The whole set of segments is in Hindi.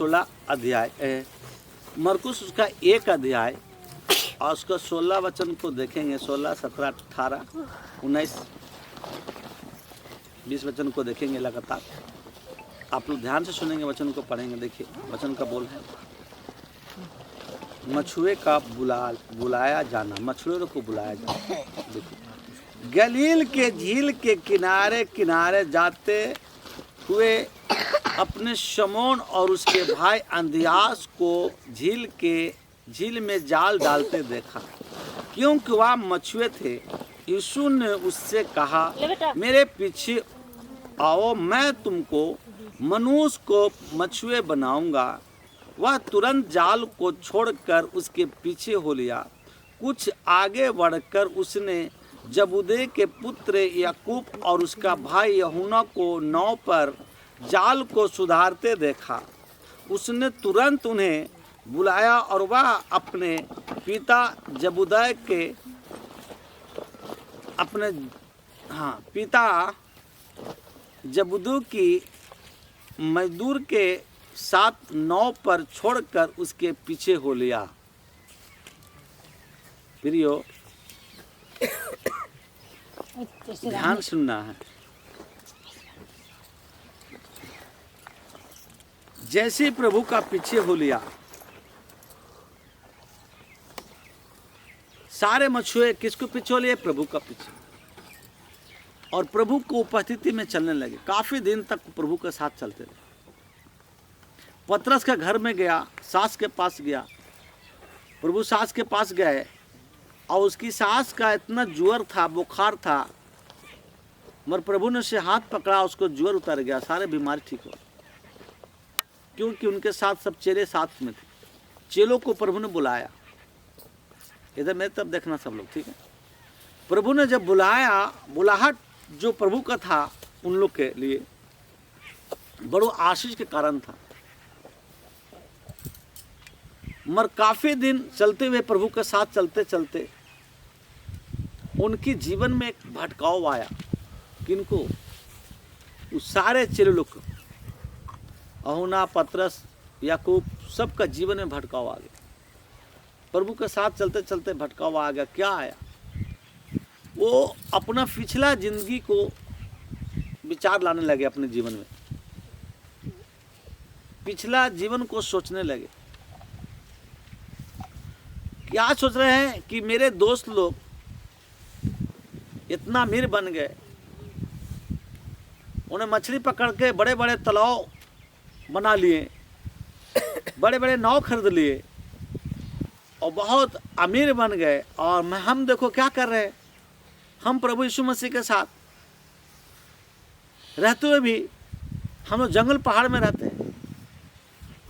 16 अध्याय मरकुस उसका 1 अध्याय और उसका 16 वचन को देखेंगे। 16, 17, 18, 19, 20 वचन को देखेंगे लगातार। आप लोग ध्यान से सुनेंगे, वचन को पढ़ेंगे। देखिए वचन का बोल है, मछुए का बुलाया जाना, मछुए को बुलाया जाना। देखिए गलील के झील के किनारे किनारे जाते हुए अपने शमौन और उसके भाई अंद्रियास को झील में जाल डालते देखा, क्योंकि वह मछुए थे। यीशु ने उससे कहा, मेरे पीछे आओ, मैं तुमको मनुष्य को मछुए बनाऊंगा। वह तुरंत जाल को छोड़कर उसके पीछे हो लिया। कुछ आगे बढ़कर उसने जबूदे के पुत्र याकूब और उसका भाई यूहन्ना को नाव पर जाल को सुधारते देखा। उसने तुरंत उन्हें बुलाया और वह अपने पिता जबूदै के पिता जबूदू की मजदूर के साथ नाव पर छोड़कर उसके पीछे हो लिया। प्रियो ध्यान सुनना है। जैसे ही प्रभु का पीछे हो लिया, सारे मछुए किसको पीछे हो लिए? प्रभु का पीछे। और प्रभु को उपस्थिति में चलने लगे। काफी दिन तक प्रभु के साथ चलते रहे। पतरस के घर में गया, सास के पास गया। प्रभु सास के पास गए और उसकी सास का इतना ज्वर था, बुखार था, मगर प्रभु ने उसे हाथ पकड़ा, उसको ज्वर उतर गया, सारे बीमारी ठीक हो। क्योंकि उनके साथ सब चेले साथ में थे। चेलों को प्रभु ने बुलाया। इधर मेरे तरफ देखना सब लोग, ठीक है। प्रभु ने जब बुलाया, बुलाहट जो प्रभु का था उन लोग के लिए बड़ो आशीष के कारण था। मगर काफी दिन चलते हुए प्रभु के साथ चलते चलते उनकी जीवन में एक भटकाव आया। किनको? उस सारे चेले लोग को, यूहन्ना, पतरस, याकूब, सबका जीवन में भटकाव आ गया। प्रभु के साथ चलते चलते भटकाव आ गया। क्या आया? वो अपना पिछला जिंदगी को विचार लाने लगे अपने जीवन में। पिछला जीवन को सोचने लगे। क्या सोच रहे हैं कि मेरे दोस्त लोग इतना अमीर बन गए, उन्हें मछली पकड़ के बड़े बड़े तालाब बना लिए, बड़े बड़े नाव खरीद लिए और बहुत अमीर बन गए। और हम देखो क्या कर रहे हैं। हम प्रभु यीशु मसीह के साथ रहते हुए भी हम लोग जंगल पहाड़ में रहते हैं,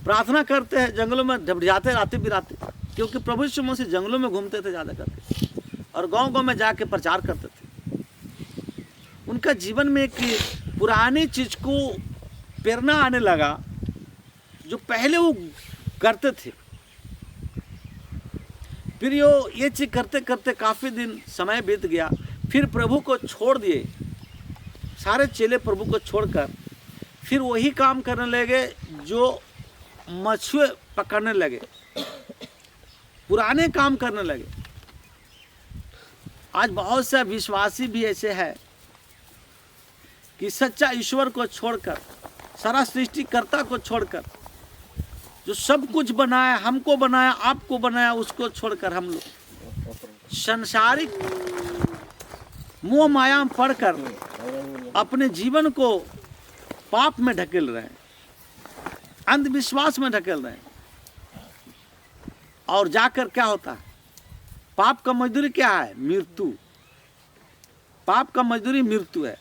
प्रार्थना करते हैं, जंगलों में जाते रात बिराते, क्योंकि प्रभु यीशु मसीह जंगलों में घूमते थे ज़्यादा करके और गांव-गांव में जाके प्रचार करते थे। उनका जीवन में एक पुरानी चीज को प्रेरणा आने लगा जो पहले वो करते थे। फिर ये चीज करते करते काफी दिन समय बीत गया। फिर प्रभु को छोड़ दिए, सारे चेले प्रभु को छोड़कर फिर वही काम करने लगे जो मछुए पकड़ने लगे, पुराने काम करने लगे। आज बहुत से विश्वासी भी ऐसे हैं कि सच्चा ईश्वर को छोड़कर, सारा सृष्टिकर्ता को छोड़कर, जो सब कुछ बनाया, हमको बनाया, आपको बनाया, उसको छोड़कर हम लोग संसारिक मोह माया में पढ़कर अपने जीवन को पाप में ढकेल रहे हैं, अंधविश्वास में ढकेल रहे हैं। और जाकर क्या होता है? पाप का मजदूरी क्या है? मृत्यु। पाप का मजदूरी मृत्यु है।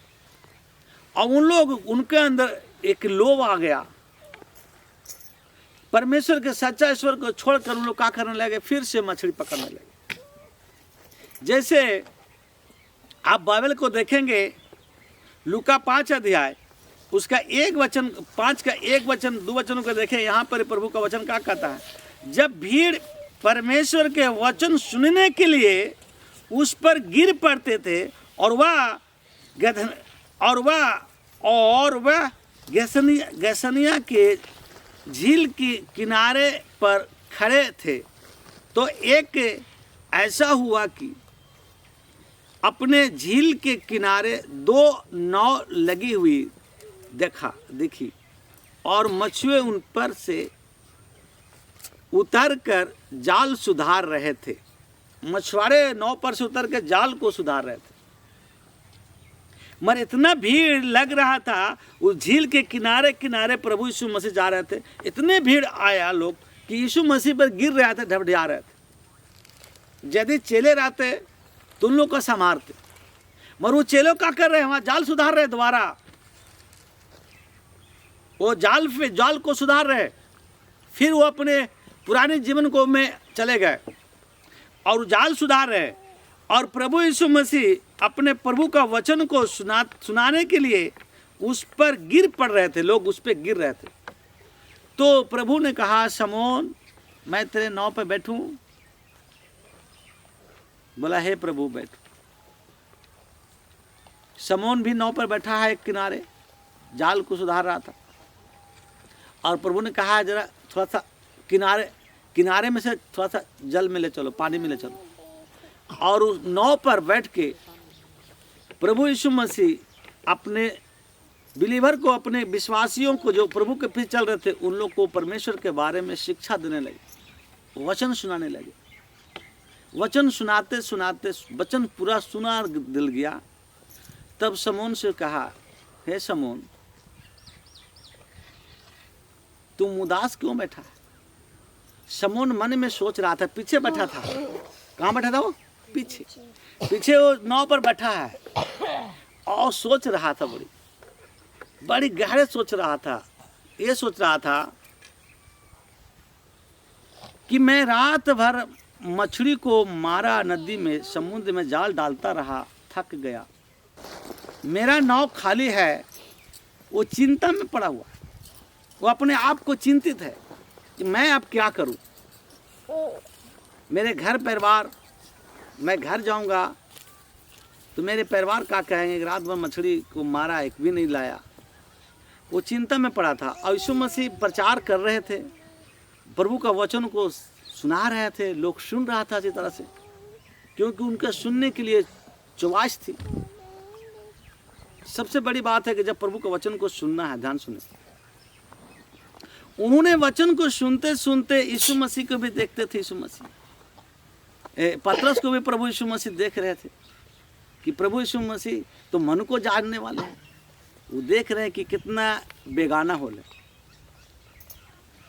और उन लोग, उनके अंदर एक लोभ आ गया। परमेश्वर के सच्चा ईश्वर को छोड़कर उन लोग क्या करने लगे? फिर से मछली पकड़ने लगे। जैसे आप बाइबल को देखेंगे, लूका 5 अध्याय उसका 1 वचन, 5 का 1 वचन, 2 वचनों को देखें। यहाँ पर प्रभु का वचन क्या कहता है? जब भीड़ परमेश्वर के वचन सुनने के लिए उस पर गिर पड़ते थे और वह गैसनिया के झील की किनारे पर खड़े थे तो एक ऐसा हुआ कि अपने झील के किनारे 2 नाव लगी हुई देखी और मछुए उन पर से उतरकर जाल सुधार रहे थे। मछुआरे नाव पर से उतर के जाल को सुधार रहे थे। मगर इतना भीड़ लग रहा था, उस झील के किनारे किनारे प्रभु यीशु मसीह जा रहे थे। इतने भीड़ आया लोग कि यीशु मसीह पर गिर रहे थे, ढबढा रहे थे। यदि चेले रहते तो उन लोग को संभालते, मगर वो चेलों क्या कर रहे हैं, वहां जाल सुधार रहे। दोबारा वो जाल को सुधार रहे। फिर वो अपने पुराने जीवन को में चले गए और जाल सुधार रहे। और प्रभु यीशु मसीह अपने प्रभु का वचन को सुनाने के लिए उस पर गिर पड़ रहे थे, लोग उस पर गिर रहे थे। तो प्रभु ने कहा, शमौन मैं तेरे नाव पर बैठूं? बोला, हे प्रभु बैठ। शमौन भी नाव पर बैठा है एक किनारे, जाल को सुधार रहा था। और प्रभु ने कहा, जरा थोड़ा सा किनारे में से थोड़ा सा जल में ले चलो, पानी में ले चलो। और उस नाव पर बैठ के प्रभु यीशु मसीह अपने बिलीवर को, अपने विश्वासियों को जो प्रभु के पीछे चल रहे थे, उन लोग को परमेश्वर के बारे में शिक्षा देने लगे, वचन सुनाने लगे। वचन सुनाते सुनाते वचन पूरा सुना दिल गया। तब शमौन से कहा, हे शमौन तुम उदास क्यों बैठा है? शमौन मन में सोच रहा था, पीछे बैठा था। कहाँ बैठा था वो? पीछे वो नाव पर बैठा है और सोच रहा था, बड़ी गहरे सोच रहा था। ये सोच रहा था कि मैं रात भर मछली को मारा, नदी में, समुद्र में जाल डालता रहा, थक गया। मेरा नाव खाली है। वो चिंता में पड़ा हुआ, वो अपने आप को चिंतित है कि मैं अब क्या करूं। मेरे घर परिवार, मैं घर जाऊंगा तो मेरे परिवार क्या कहेंगे, रात भर मछली को मारा, एक भी नहीं लाया। वो चिंता में पड़ा था। और यीशु मसीह प्रचार कर रहे थे, प्रभु का वचन को सुना रहे थे। लोग सुन रहा था अच्छी तरह से, क्योंकि उनके सुनने के लिए चॉइस थी। सबसे बड़ी बात है कि जब प्रभु का वचन को सुनना है, ध्यान सुने। उन्होंने वचन को सुनते सुनते यीशु मसीह को भी देखते थे। यीशु मसीह, पतरस को भी प्रभु यीशु मसीह देख रहे थे कि प्रभु यीशु मसीह तो मन को जानने वाले हैं। वो देख रहे हैं कि कितना बेगाना हो ले।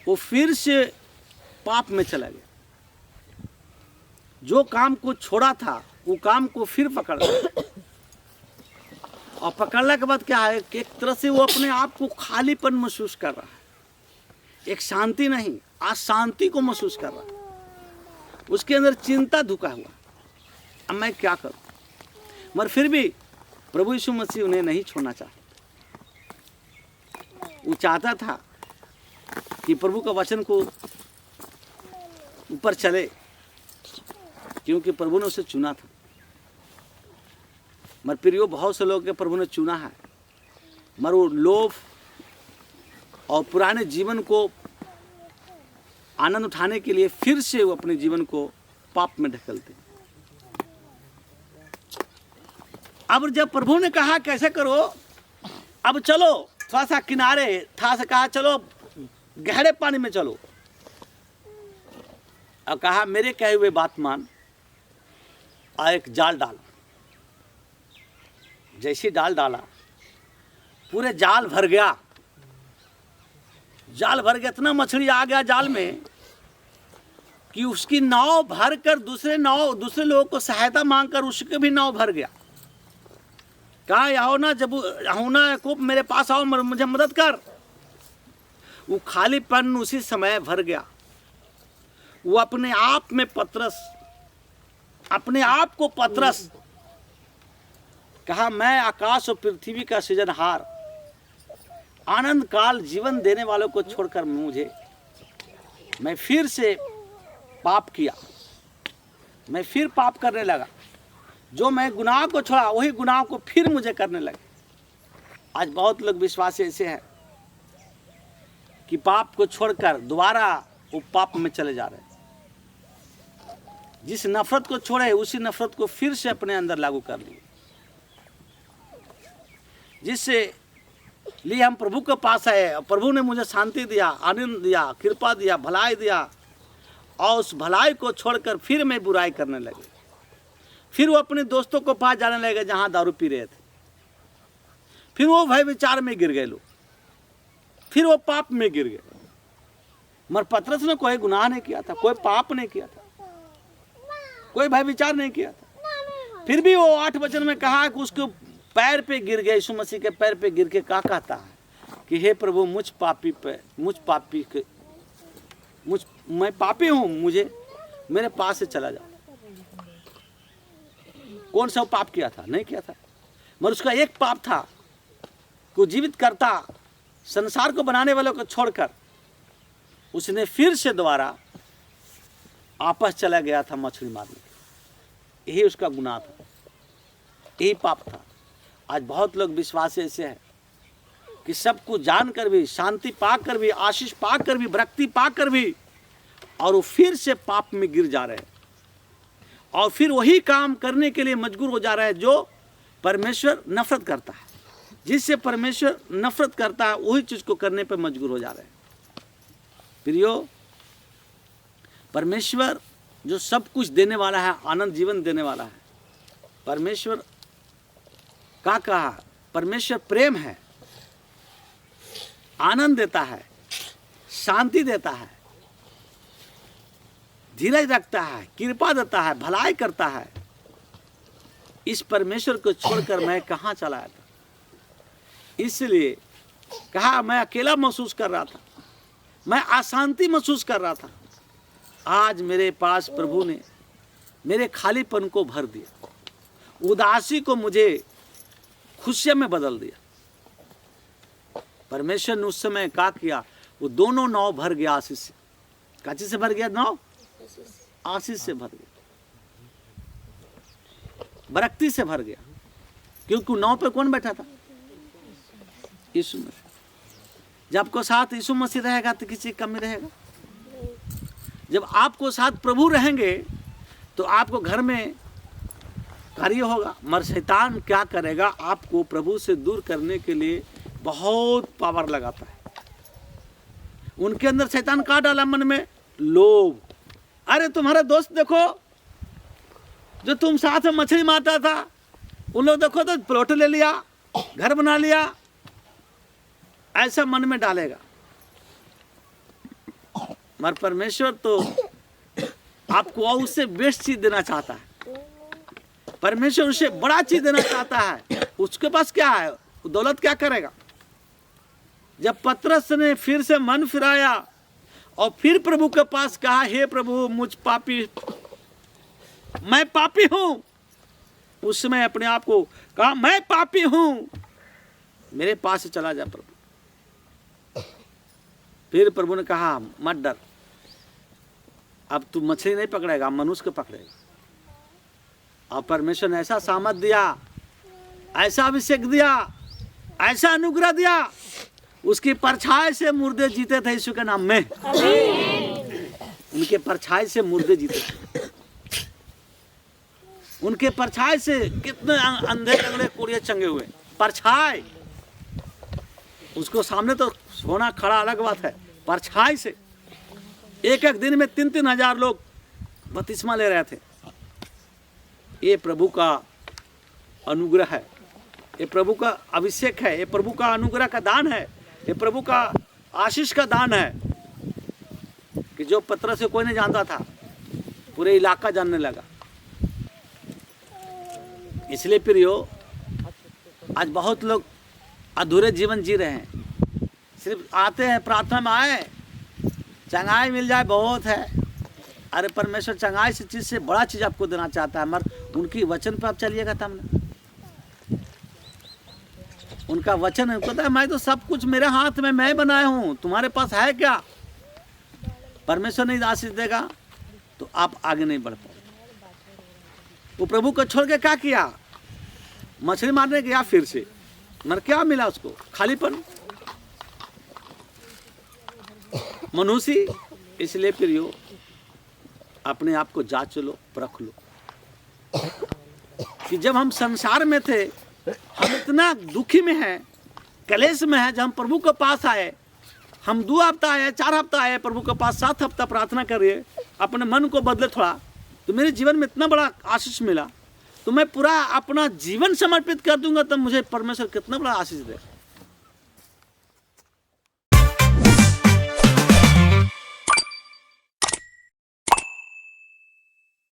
वो फिर से पाप में चला गया। जो काम को छोड़ा था वो काम को फिर पकड़ लिया। और पकड़ने के बाद क्या है कि एक तरह से वो अपने आप को खालीपन महसूस कर रहा है। एक शांति नहीं, अशांति को महसूस कर रहा है। उसके अंदर चिंता धुका हुआ, अब मैं क्या करूं। मगर फिर भी प्रभु यीशु मसीह उन्हें नहीं छोड़ना चाहता। वो चाहता था कि प्रभु का वचन को ऊपर चले, क्योंकि प्रभु ने उसे चुना था। मगर फिर वो बहुत से लोग के प्रभु ने चुना है, मगर वो लोभ और पुराने जीवन को आनंद उठाने के लिए फिर से वो अपने जीवन को पाप में ढकेलते। अब जब प्रभु ने कहा कैसे करो, अब चलो थोड़ा सा किनारे, था से कहा चलो गहरे पानी में चलो। और कहा मेरे कहे हुए बात मान और एक जाल डाल। जैसे डाल डाला, पूरे जाल भर गया। जाल भर गया, इतना मछली आ गया जाल में कि उसकी नाव भर कर दूसरे लोगों को सहायता मांगकर उसके भी नाव भर गया। कहा यहोना याकूब मेरे पास आओ, मुझे मदद कर। वो खालीपन उसी समय भर गया। वो अपने आप में अपने आप को पतरस कहा, मैं आकाश और पृथ्वी का सृजनहार, आनंद काल जीवन देने वालों को छोड़कर मैं फिर से पाप किया। मैं फिर पाप करने लगा। जो मैं गुनाह को छोड़ा वही गुनाह को फिर मुझे करने लगे। आज बहुत लोग विश्वासी ऐसे हैं कि पाप को छोड़कर दोबारा वो पाप में चले जा रहे हैं। जिस नफरत को छोड़े उसी नफरत को फिर से अपने अंदर लागू कर लिए, जिससे लिए हम प्रभु के पास आए। प्रभु ने मुझे शांति दिया, आनंद दिया, कृपा दिया, भलाई दिया, और उस भलाई को छोड़कर फिर मैं बुराई करने लगे। फिर वो अपने दोस्तों को पास जाने लगे जहाँ दारू पी रहे थे। फिर वो भय विचार में गिर गए लोग, फिर वो पाप में गिर गए। मगर पतरस ने कोई गुनाह नहीं किया था, कोई पाप नहीं किया था, कोई भय विचार नहीं किया था। फिर भी वो 8 वचन में कहा कि उसके पैर पे गिर गए, यीशु मसीह के पैर पे गिर के क्या कहता है कि हे प्रभु मैं पापी हूँ, मुझे मेरे पास से चला जाओ। कौन सा पाप किया था? नहीं किया था, मगर उसका एक पाप था को जीवित करता संसार को बनाने वालों को छोड़कर उसने फिर से दोबारा आपस चला गया था मछली मारने। यही उसका गुनाह था, यही पाप था। आज बहुत लोग विश्वास ऐसे हैं कि सब कुछ जानकर भी, शांति पाकर भी, आशीष पाकर भी, भक्ति पाकर भी, और वो फिर से पाप में गिर जा रहे हैं और फिर वही काम करने के लिए मजबूर हो जा रहे हैं जो परमेश्वर नफरत करता है। जिससे परमेश्वर नफरत करता है वही चीज को करने पर मजबूर हो जा रहे हैं। प्रियो, परमेश्वर जो सब कुछ देने वाला है, आनंद जीवन देने वाला है, परमेश्वर का कहा, परमेश्वर प्रेम है, आनंद देता है, शांति देता है, धीरज रखता है, कृपा देता है, भलाई करता है। इस परमेश्वर को छोड़कर मैं कहाँ चला था? इसलिए कहा मैं अकेला महसूस कर रहा था, मैं अशांति महसूस कर रहा था। आज मेरे पास प्रभु ने मेरे खालीपन को भर दिया, उदासी को मुझे खुशियों में बदल दिया। परमेश्वर ने उस समय क्या किया? वो दोनों नाव भर गया आशीष से। काची से भर गया नाव? आशीष से भर गया, बरकती से भर गया। क्योंकि नाव पे कौन बैठा था? यीशु मसीह। जब आपको साथ यीशु मसीह रहेगा तो किसी कमी रहेगा। जब आपको साथ प्रभु रहेंगे तो आपको घर में कार्य होगा। मगर शैतान क्या करेगा? आपको प्रभु से दूर करने के लिए बहुत पावर लगाता है। उनके अंदर शैतान का डाला मन में? लोभ। अरे तुम्हारे दोस्त देखो जो तुम साथ में मछली मारता था, उन लोग देखो तो प्लॉट ले लिया, घर बना लिया, ऐसा मन में डालेगा। मगर परमेश्वर तो आपको और उससे बेस्ट चीज देना चाहता है। परमेश्वर उसे बड़ा चीज देना चाहता है। उसके पास क्या है? दौलत क्या करेगा? जब पतरस ने फिर से मन फिराया और फिर प्रभु के पास कहा, हे प्रभु मुझ पापी, मैं पापी हूं, उस समय अपने आप को कहा मैं पापी हूं, मेरे पास से चला जा प्रभु। फिर प्रभु ने कहा मत डर, अब तू मछली नहीं पकड़ेगा, मनुष्य को पकड़ेगा। और परमेश्वर ने ऐसा सामर्थ दिया, ऐसा अभिषेक दिया, ऐसा अनुग्रह दिया, उसकी परछाई से मुर्दे जीते थे यीशु के नाम में। उनके परछाई से मुर्दे जीते थे। उनके परछाई से कितने अंधे लंगड़े कोड़िए चंगे हुए। परछाई, उसको सामने तो सोना खड़ा अलग बात है, परछाई से एक दिन में 3-3 हजार लोग बपतिस्मा ले रहे थे। ये प्रभु का अनुग्रह है, ये प्रभु का अभिषेक है, ये प्रभु का अनुग्रह का दान है, ये प्रभु का आशीष का दान है कि जो पतरस से कोई नहीं जानता था, पूरे इलाका जानने लगा। इसलिए प्रियो, आज बहुत लोग अधूरे जीवन जी रहे हैं। सिर्फ आते हैं, प्रार्थना में आए, चंगाई मिल जाए बहुत है। अरे परमेश्वर चंगाई से चीज़ से बड़ा चीज़ आपको देना चाहता है, मगर उनकी वचन पर आप चलिएगा तब ना। उनका वचन है, कहता है मैं तो सब कुछ मेरे हाथ में मैं बनाया हूँ, तुम्हारे पास है क्या? परमेश्वर नहीं आशीष देगा तो आप आगे नहीं बढ़ पाओगे। वो प्रभु को छोड़ के क्या किया? मछली मारने गया फिर से, मगर क्या मिला उसको? खालीपन। मनुष्य, इसलिए प्रियो अपने आप को जांच लो, परख लो कि जब हम संसार में थे, हम इतना दुखी में हैं, कलेश में हैं, जब हम प्रभु के पास आए, हम 2 हफ्ता आए, 4 हफ्ता आए प्रभु के पास, 7 हफ्ता प्रार्थना करिए, अपने मन को बदले थोड़ा, तो मेरे जीवन में इतना बड़ा आशीष मिला, तो मैं पूरा अपना जीवन समर्पित कर दूंगा, तो मुझे परमेश्वर कितना बड़ा आशीष दे।